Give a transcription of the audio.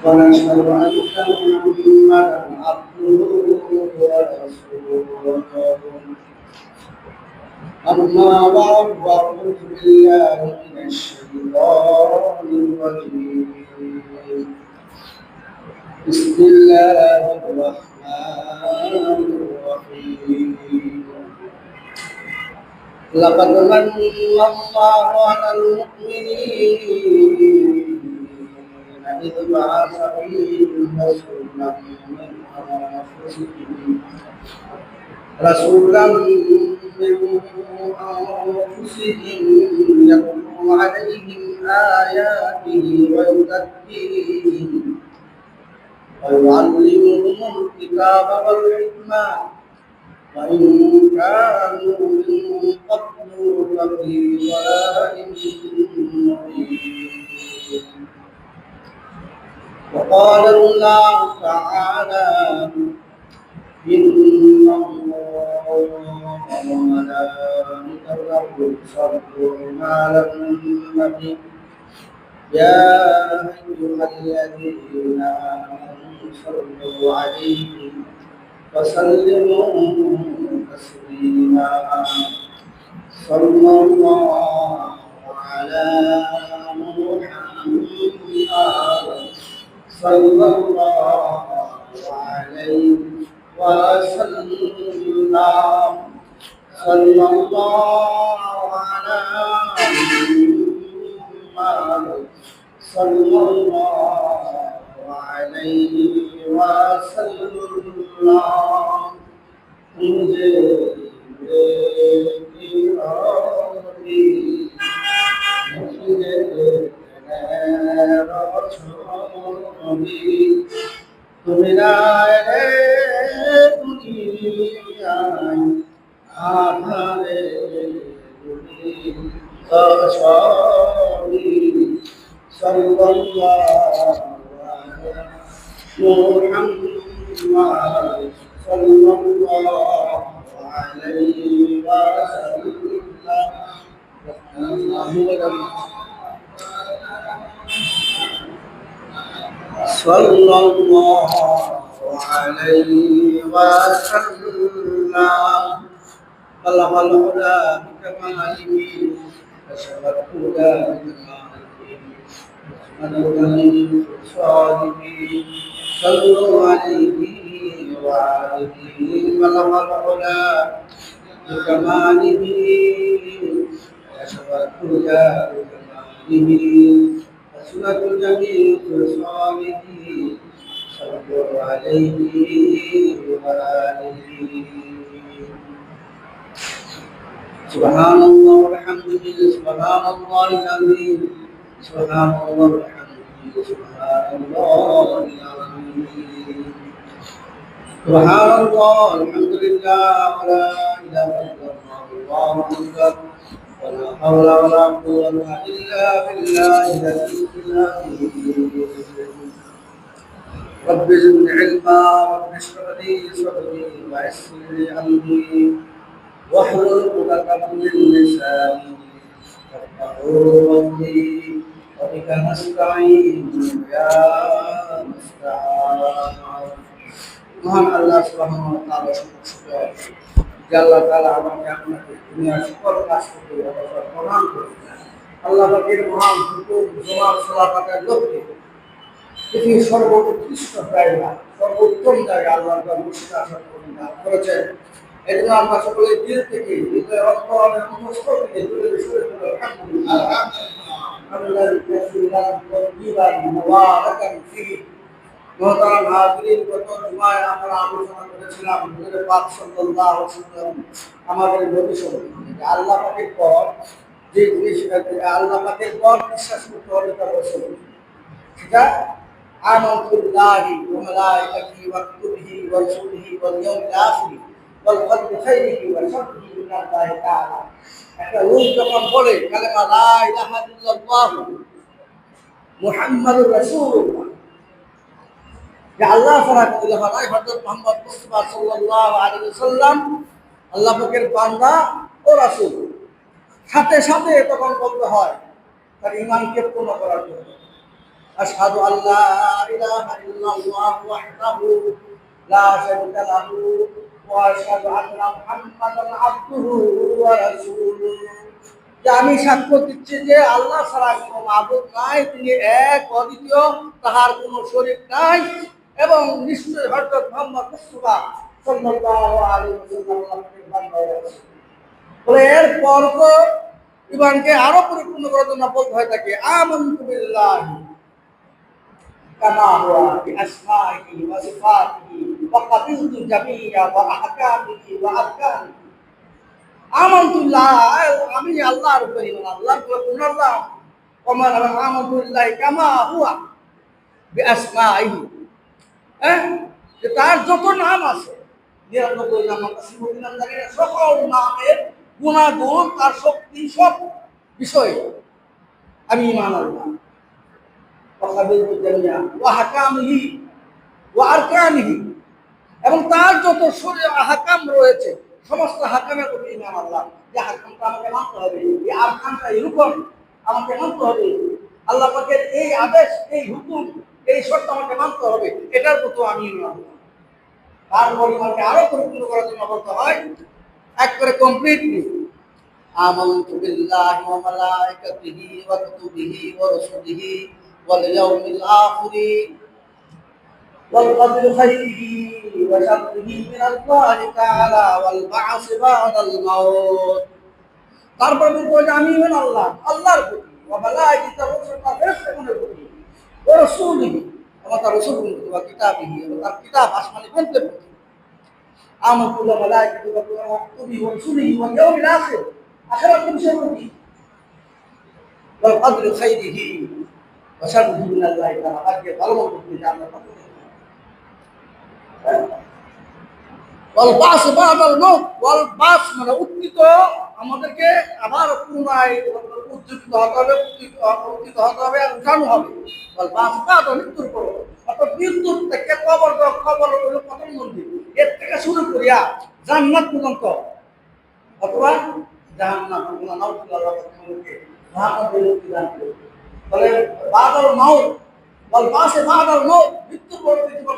ونشهد أن محمدا عبده ورسوله أما بعد فأعوذ بالله من الشيطان الرجيم بسم الله الرحمن الرحيم لقد من الله على المؤمنين إذ بعث فيهم رسولا من أنفسهم يتلو عليهم آياته ويزكيهم ويعلمهم الكتاب والحكمة وإن كانوا من قبل لفي ضلال مبين وقال الله تعالى إن الله وملائكته يصلون على النبي يا أيها الذين آمنوا صلوا عليه وسلموا تسليما صلى الله على محمد صلى الله عليه وسلم صلى الله على محمد صلى الله عليه وسلم मुझे তুমি রে দুনিয়ায় আধারে সাল্লাল্লাহু মুহাম্মদ সাল্লাল্লাহু আলাইহি ওয়াসাল্লাম sallallahu alaihi wasallam khalaqal huda bikamalihi kasabat huda bikamalihi sadiqin sallallahu alaihi wa alihi khalaqal huda bikamalihi kasabat huda bikamalihi سنة الجميع خصاله صلى الله عليه وآله سبحان الله والحمد لله سبحان الله العظيم سبحان الله والحمد لله سبحان الله العظيم سبحان الله الحمد لله ولا إله إلا الله الله أكبر ولا حول ولا قوة إلا بالله العلي العظيم رب زدني علما رب اشرح لي صدري ويسر لي أمري واحلل عقدة من لساني يفقهوا قولي وبك نستعين يا مستعان মহান আল্লাহ সুবহানাহু ওয়া তাআলা আল্লাহ তাআলা আমাকে আপনাকে দুনিয়ার সকল কাজ করতে প্রদান করেন আল্লাহ পাকের মহান হুকুম জমার সালাতের লক্ষ্যে পৃথিবীর সর্বোৎকৃষ্ট জায়গা সর্বোত্তম জায়গা আল্লাহর মুর্শিদ আসাদ করেছেন এই জন্য আমরা সকলে দিল থেকে হৃদয় অন্তরের মুখস্থ থেকে দূরে সরে চলে আলহামদুলিল্লাহ আল্লাহর রাসূলুল্লাহ তকবীরান মুবারাকান ফিহি মোহতারাম হাজিরিন গত জুমায় আমরা আলোচনা করেছিলাম হুজুর পাক সাল্লাল্লাহু আলাইহি ওয়াসাল্লাম আমাদের নবী সম্পর্কে আল্লাহ পাকের পর যে জিনিস আল্লাহ পাকের পর বিশ্বাস করতে হবে তা রাসূল সেটা আমানতু বিল্লাহি ওয়া মালাইকাতিহি ওয়া কুতুবিহি ওয়া রুসুলিহি ওয়াল ইয়াউমিল আখির ওয়াল কদরি খাইরিহি ওয়া শাররিহি মিনাল্লাহি তাআলা একটা লোক যখন বলে কালেমা লা ইলাহা ইল্লাল্লাহ মুহাম্মাদুর রাসূলুল্লাহ যে আল্লাহ ছাড়া কোনো ইলাহ নাই হযরত মুহাম্মদ মুস্তাফা সাল্লাল্লাহু আলাইহি ওয়াসাল্লাম আল্লাহ পাকের বান্দা ও রাসূল সাথে সাথে তখন বলতে হয় তার ঈমানকে পূর্ণ করার জন্য আশহাদু আল্লা ইলাহা ইল্লাল্লাহু ওয়াহদাহু লা শারীকা লাহু ওয়া আশহাদু আন্না মুহাম্মাদান আবদুহু ওয়া রাসূলুহু। যে আমি সাক্ষ্য দিচ্ছি যে আল্লাহ ছাড়া কোনো মাবুদ নাই, তিনি এক অদ্বিতীয়, তাহার কোনো শরীক নাই, এবং নিশ্চয় হযরত মুহাম্মদ মুস্তাফা সাল্লাল্লাহু আলাইহি ওয়াসাল্লাম আল্লাহর বান্দা ও রাসূল। বলে এরপর তো ইমানকে আরো পরিপূর্ণ করার জন্য বলতে হয় তাকে আমানতু বিল্লাহি কামা হুয়া বিআসমাইহি ওয়া সিফাতিহি ওয়া কাবিলতু জামিয়া ওয়া আহকামিহি ওয়া আরকানিহি। আমানতুল্লাহ, আমি আল্লাহর উপর ঈমান, আল্লাহর উপর পূর্ণাল্লাহ। ওমা আমানতুল্লাহি কামা হুয়া বিআসমাইহি, যে তার যত নাম আছে ৯৯ নাম, আমরা সিফাতুল নাম জানি না, সকল নামের গুণাগুণ, তার শক্তি, সব বিষয়ে আমি ঈমান আনলাম। এবং তার যত হাকাম রয়েছে সমস্ত হাকামের প্রতি ঈমান আনলাম, যে হাকামটা আমাকে মানতে হবে, এই আরকানটা এরকম আমাকে মানতে হবে, আল্লাহ পাকের এই আদেশ, এই হুকুম, এই শর্ত আমাকে মানতে হবে, এটার প্রতি আমি ঈমান আনলাম। তারপর ঈমানকে আরো পরিপূর্ণ করার জন্য বলতে হয় এক করে কমপ্লিটলি آمنت بالله وملائكته وكتبه ورسله واليوم الآخر والقدر خيره وشره من الله تعالى والبعث بعد الموت। তারপর বলবো যে আমি ঈমান আল্লাহ, আল্লাহর প্রতি, ওয়া মালাইকাতিহি রাসূলুল্লাহ ফেরেশতাগণের প্রতি, ওয়া রাসূলিহি এবং তার রাসূলগণের প্রতি, ওয়া কিতাবিহি এবং তার কিতাব আসমানি গ্রন্থের প্রতি। আমানতু বিল মালাইকাতি ওয়া কুতুবিহি ওয়া রাসূলিহি ওয়াল ইয়াউমিল আখির, আখিরাত বিষয়ের প্রতি, ওয়াল কদরি খাইরিহি ওয়া শাররিহি মিনাল্লাহি তাআলা, আজকে ভালো মন্দ প্রতি আমরা পাবো। ওয়াল বাস বাদাল মাউত, ওয়াল বাস মানে উত্থিত, আমাদেরকে আবার পুনরায় উজ্জীবিত হতে হবে, উত্থিত হতে হবে আর উঠানো হবে। ওয়াল বাস বাদাল, মৃত্যুর পর, অর্থাৎ মৃত্যুর থেকে কবর হলো প্রথম মন্দির, এর থেকে শুরু করিয়া জান্নাত পর্যন্ত, অথবা জাহান্নাম পর্যন্ত, নাউজুবিল্লাহ থেকে জাহান্নামের মুক্তি দান করে। তাহলে বাদাল মাউত, ওয়াল বাস বাদাল মাউত, মৃত্যুর পর জীবন।